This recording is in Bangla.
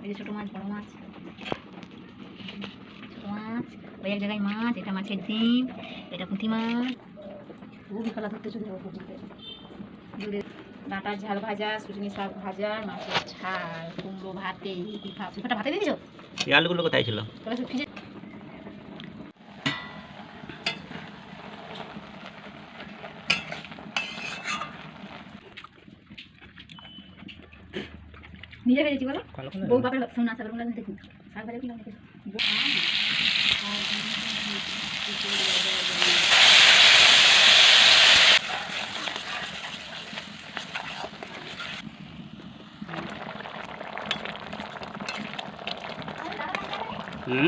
এই যে ছোটো মাছ, বড়ো মাছ, ছোটো মাছ, ওই এক জায়গায় মাছ, এটা মাছের ডিম, এটা পুঁটি মাছ, খুবই খেলা ধরতে চলে যাবো দুধের ডাঁটার ঝাল ভাজা, সুজনি শাক ভাজা, মাছের ঝাল, কুমড়ো ভাতে, পিঠাটা ভাতে দিয়েছো? এই আলুগুলো কোথায় ছিল? তাহলে সব ফ্রিজে নিজে ভেজেছি বলো, বউ বাপের শোন না শাকের গুলো দেখুন, শাক ভাজা কিলো দেখুন। হুম